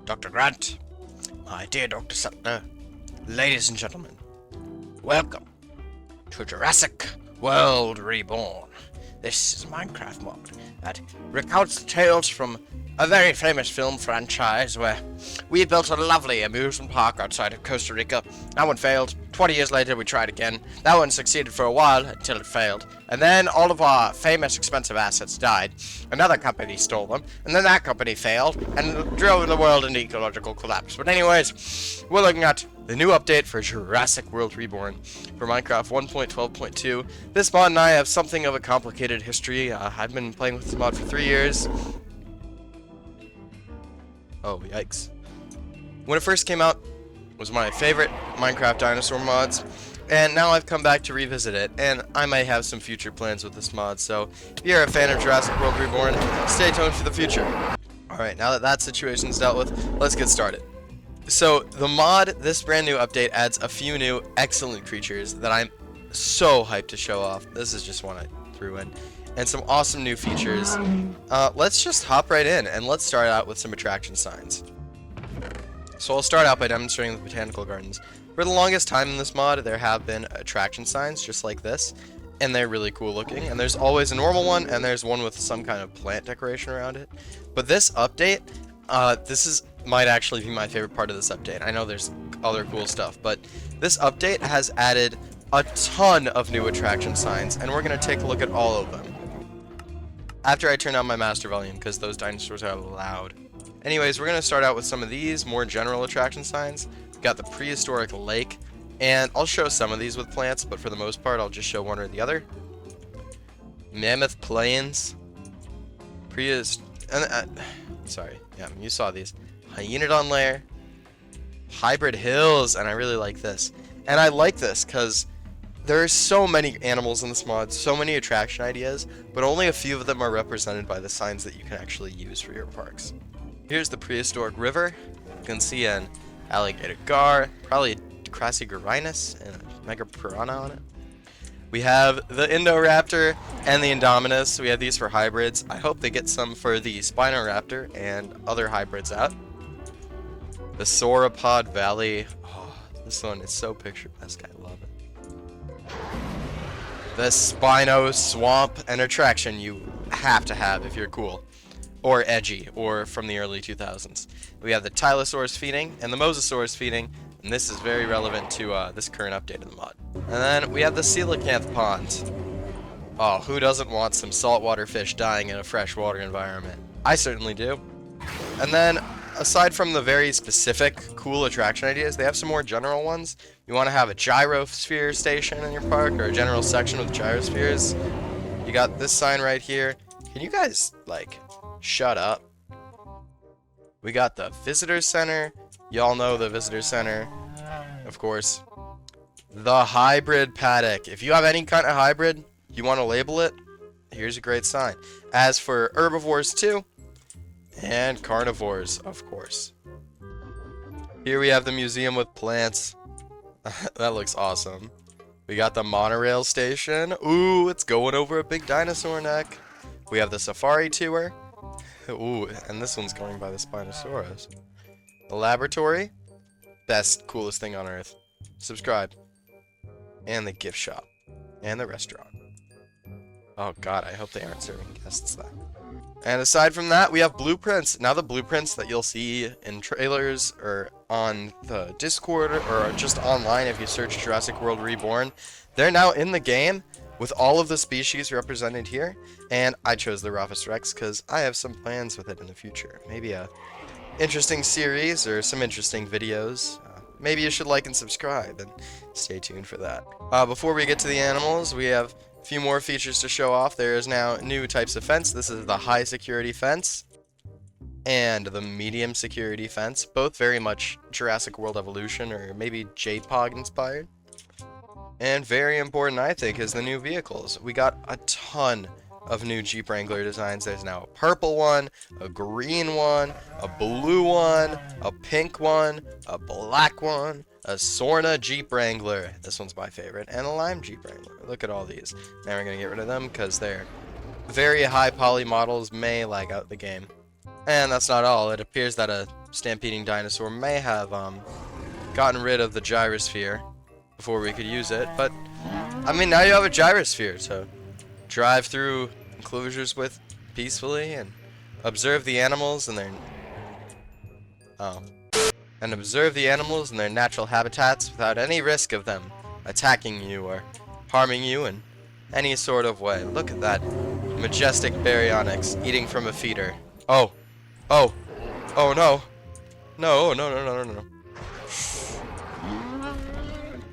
Dr. Grant, my dear Dr. Sutler, ladies and gentlemen, welcome to Jurassic World Reborn. This is a Minecraft mod that recounts the tales from a very famous film franchise where we built a lovely amusement park outside of Costa Rica. That one failed. 20 years later, we tried again. That one succeeded for a while until it failed. And then all of our famous expensive assets died. Another company stole them. And then that company failed and drove the world into ecological collapse. But anyways, we're looking at the new update for Jurassic World Reborn for Minecraft 1.12.2. This mod and I have something of a complicated history. I've been playing with this mod for 3 years. Oh, yikes. When it first came out, it was my favorite Minecraft dinosaur mods, and now I've come back to revisit it, and I may have some future plans with this mod, so if you're a fan of Jurassic World Reborn, stay tuned for the future. Alright, now that that situation's dealt with, let's get started. So, the mod, this brand new update, adds a few new excellent creatures that I'm so hyped to show off. This is just one I threw in. And some awesome new features. Let's just hop right in, and let's start out with some attraction signs. So I'll start out by demonstrating the botanical gardens. For the longest time in this mod, there have been attraction signs just like this, and they're really cool looking. And there's always a normal one, and there's one with some kind of plant decoration around it. But this update, might actually be my favorite part of this update. I know there's other cool stuff, but this update has added a ton of new attraction signs, and we're going to take a look at all of them after I turn on my master volume, because those dinosaurs are loud. Anyways, we're going to start out with some of these more general attraction signs. We've got the prehistoric lake, and I'll show some of these with plants, but for the most part, I'll just show one or the other. Mammoth plains. Sorry, yeah, you saw these. Hyaenodon lair. Hybrid hills, and I really like this. And I like this because there are so many animals in this mod, so many attraction ideas, but only a few of them are represented by the signs that you can actually use for your parks. Here's the prehistoric river. You can see an alligator gar, probably a Crassigorinus, and a mega piranha on it. We have the Indoraptor and the Indominus. We have these for hybrids. I hope they get some for the Spinoraptor and other hybrids out. The Sauropod Valley. Oh, this one is so picturesque. I love it. The Spino Swamp, an attraction you have to have if you're cool, or edgy, or from the early 2000s. We have the Tylosaurus feeding and the Mosasaurus feeding, and this is very relevant to this current update of the mod. And then we have the Coelacanth Pond. Oh, who doesn't want some saltwater fish dying in a freshwater environment? I certainly do. And then, aside from the very specific cool attraction ideas, they have some more general ones. You want to have a gyrosphere station in your park, or a general section with gyrospheres. You got this sign right here. Can you guys, like, shut up? We got the visitor center. Y'all know the visitor center, of course. The hybrid paddock. If you have any kind of hybrid, you want to label it, here's a great sign. As for herbivores too, and carnivores, of course. Here we have the museum with plants. That looks awesome. We got the monorail station. Ooh, it's going over a big dinosaur neck. We have the safari tour. Ooh, and this one's going by the Spinosaurus. The laboratory. Best, coolest thing on earth. Subscribe. And the gift shop. And the restaurant. Oh god, I hope they aren't serving guests then. And aside from that, we have blueprints. Now the blueprints that you'll see in trailers or on the Discord or just online if you search Jurassic World Reborn, they're now in the game with all of the species represented here. And I chose the Rhophis Rex because I have some plans with it in the future. Maybe a interesting series or some interesting videos. Maybe you should like and subscribe and stay tuned for that. Before we get to the animals, we have a few more features to show off. There is now new types of fence. This is the high security fence and the medium security fence. Both very much Jurassic World Evolution or maybe JPOG inspired. And very important, I think, is the new vehicles. We got a ton of new Jeep Wrangler designs. There's now a purple one, a green one, a blue one, a pink one, a black one, a Sorna Jeep Wrangler. This one's my favorite. And a Lime Jeep Wrangler. Look at all these. Now we're going to get rid of them because they're very high poly models may lag out the game. And that's not all. It appears that a stampeding dinosaur may have gotten rid of the gyrosphere before we could use it, but I mean, now you have a gyrosphere to drive through enclosures with peacefully and observe the animals and their natural habitats without any risk of them attacking you or harming you in any sort of way. Look at that majestic baryonyx eating from a feeder. Oh no. No.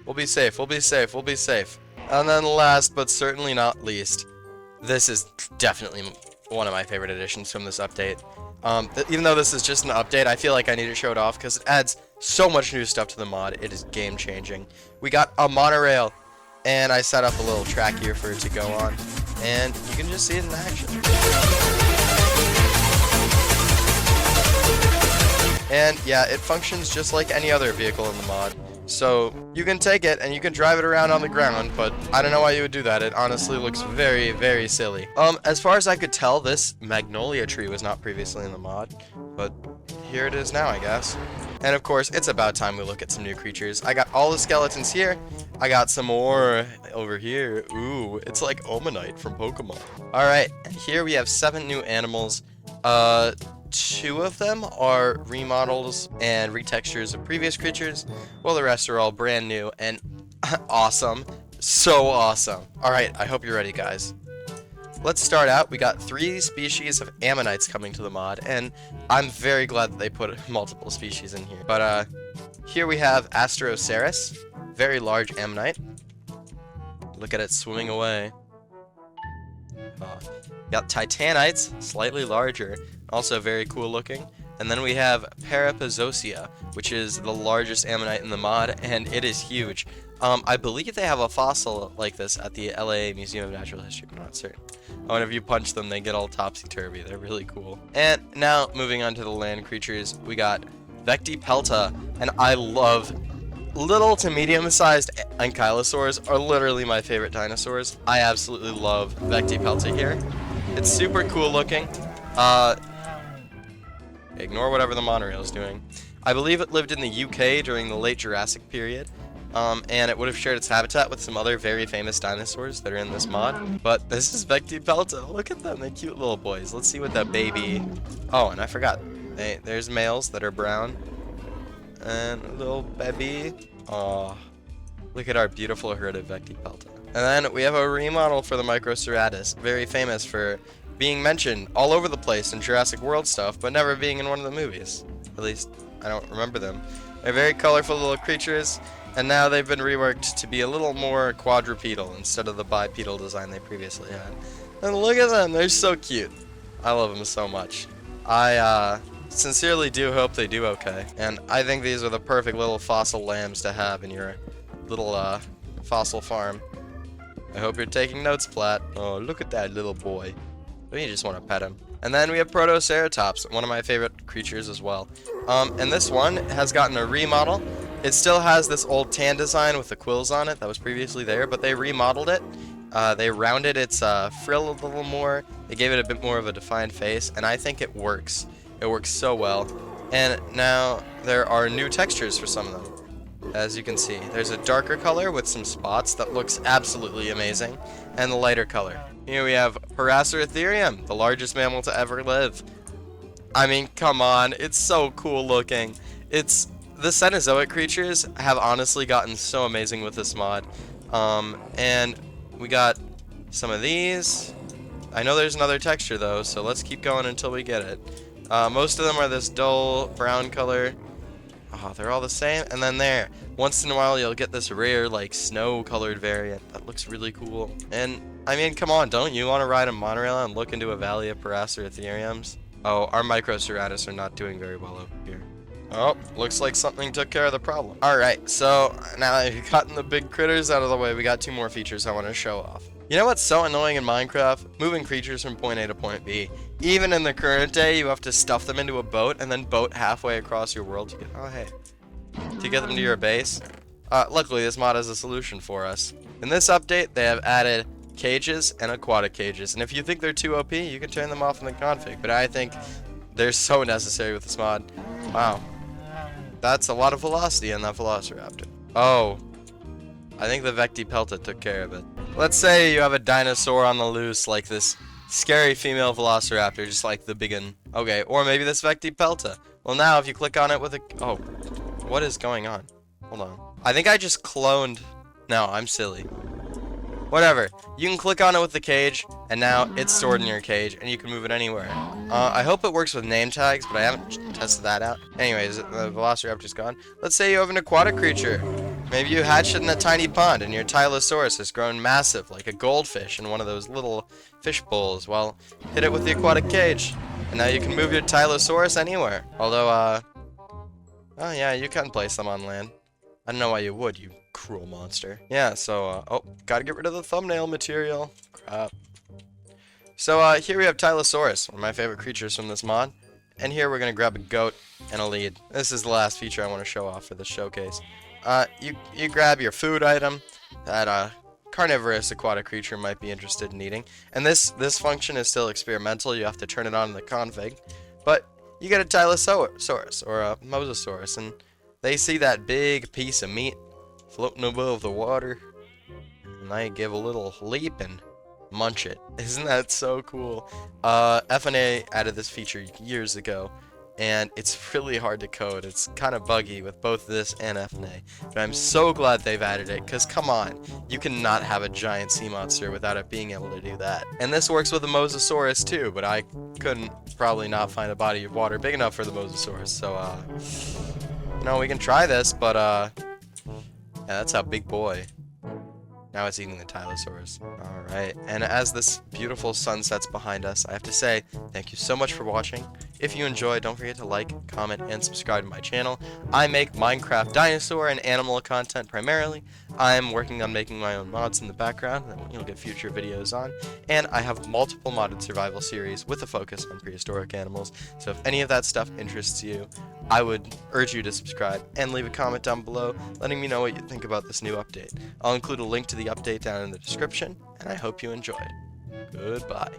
We'll be safe. And then last but certainly not least, this is definitely one of my favorite additions from this update. Even though this is just an update, I feel like I need to show it off because it adds so much new stuff to the mod. It is game changing. We got a monorail, and I set up a little track here for it to go on, and you can just see it in action. And yeah, it functions just like any other vehicle in the mod. So you can take it and you can drive it around on the ground, but I don't know why you would do that. It honestly looks very, very silly. As far as I could tell, this magnolia tree was not previously in the mod, but here it is now, I guess. And of course, it's about time we look at some new creatures. I got all the skeletons here. I got some more over here. Ooh, it's like Omanite from Pokemon. All right, and here we have 7 new animals. 2 of them are remodels and retextures of previous creatures, while the rest are all brand new and awesome. So awesome. Alright, I hope you're ready, guys. Let's start out. We got 3 species of ammonites coming to the mod, and I'm very glad that they put multiple species in here. But here we have Paraceratherium, very large ammonite. Look at it swimming away. Got Titanites, slightly larger, also very cool looking. And then we have Paraceratherium, which is the largest ammonite in the mod, and it is huge. I believe they have a fossil like this at the LA Museum of Natural History, I'm not certain. Whenever you punch them, they get all topsy-turvy. They're really cool. And now, moving on to the land creatures, we got Vectipelta, and I love little to medium-sized ankylosaurs are literally my favorite dinosaurs. I absolutely love Vectipelta here. It's super cool looking. Ignore whatever the monorail is doing. I believe it lived in the UK during the late Jurassic period, and it would have shared its habitat with some other very famous dinosaurs that are in this mod. But this is Vectipelta. Look at them, they're cute little boys. Let's see what that baby... Oh, and I forgot. There's males that are brown. And a little baby. Aw. Look at our beautiful herd of Vectipelta. And then we have a remodel for the Microceratus, very famous for being mentioned all over the place in Jurassic World stuff, but never being in one of the movies. At least, I don't remember them. They're very colorful little creatures, and now they've been reworked to be a little more quadrupedal instead of the bipedal design they previously had. And look at them, they're so cute. I love them so much. I sincerely do hope they do okay, and I think these are the perfect little fossil lambs to have in your little fossil farm. I hope you're taking notes, Platt. Oh, look at that little boy. You just want to pet him. And then we have Protoceratops, one of my favorite creatures as well. And this one has gotten a remodel. It still has this old tan design with the quills on it that was previously there, but they remodeled it. They rounded its frill a little more. They gave it a bit more of a defined face, and I think it works. It works so well. And now there are new textures for some of them. As you can see, there's a darker color with some spots that looks absolutely amazing, and the lighter color. Here we have Paraceratherium, the largest mammal to ever live. I mean, come on, it's so cool looking. The Cenozoic creatures have honestly gotten so amazing with this mod. And we got some of these. I know there's another texture though, so let's keep going until we get it. Most of them are this dull brown color. Oh, they're all the same. And then there, once in a while you'll get this rare like snow colored variant that looks really cool. And I mean, come on, don't you want to ride a monorail and look into a valley of Paraceratheriums? Oh, our Microceratus are not doing very well over here. Oh, looks like something took care of the problem. Alright, so now that we've gotten the big critters out of the way, we got 2 more features I want to show off. You know what's so annoying in Minecraft? Moving creatures from point A to point B. Even in the current day, you have to stuff them into a boat and then boat halfway across your world to get, to get them to your base. Luckily, this mod has a solution for us. In this update, they have added cages and aquatic cages, and if you think they're too OP, you can turn them off in the config, but I think they're so necessary with this mod. Wow. That's a lot of velocity in that Velociraptor. Oh. I think the Vectipelta took care of it. Let's say you have a dinosaur on the loose, like this scary female Velociraptor, just like the big one. Okay, or maybe this Vectipelta. Well, now if you click on it with a... Oh. What is going on? Hold on. I think I just cloned... No, I'm silly. Whatever. You can click on it with the cage, and now it's stored in your cage, and you can move it anywhere. I hope it works with name tags, but I haven't tested that out. Anyways, the Velociraptor's gone. Let's say you have an aquatic creature. Maybe you hatched it in a tiny pond, and your Tylosaurus has grown massive, like a goldfish in one of those little fish bowls. Well, hit it with the aquatic cage, and now you can move your Tylosaurus anywhere. Although, oh yeah, you can place them on land. I don't know why you would, you cruel monster. Yeah, so, oh, gotta get rid of the thumbnail material. Crap. So, here we have Tylosaurus, one of my favorite creatures from this mod. And here we're gonna grab a goat and a lead. This is the last feature I want to show off for this showcase. You grab your food item that a carnivorous aquatic creature might be interested in eating. And this function is still experimental, you have to turn it on in the config. But you get a Tylosaurus, or a Mosasaurus, and they see that big piece of meat floating above the water, and they give a little leap and munch it. Isn't that so cool? FNA added this feature years ago, and it's really hard to code. It's kind of buggy with both this and FNA, but I'm so glad they've added it, because come on, you cannot have a giant sea monster without it being able to do that. And this works with the Mosasaurus too, but I couldn't probably not find a body of water big enough for the Mosasaurus, so no, we can try this, but yeah, that's a big boy. Now it's eating the Tylosaurus. Alright, and as this beautiful sun sets behind us, I have to say thank you so much for watching. If you enjoyed, don't forget to like, comment, and subscribe to my channel. I make Minecraft dinosaur and animal content primarily. I'm working on making my own mods in the background that you'll get future videos on. And I have multiple modded survival series with a focus on prehistoric animals. So if any of that stuff interests you, I would urge you to subscribe and leave a comment down below letting me know what you think about this new update. I'll include a link to the update down in the description, and I hope you enjoyed. Goodbye.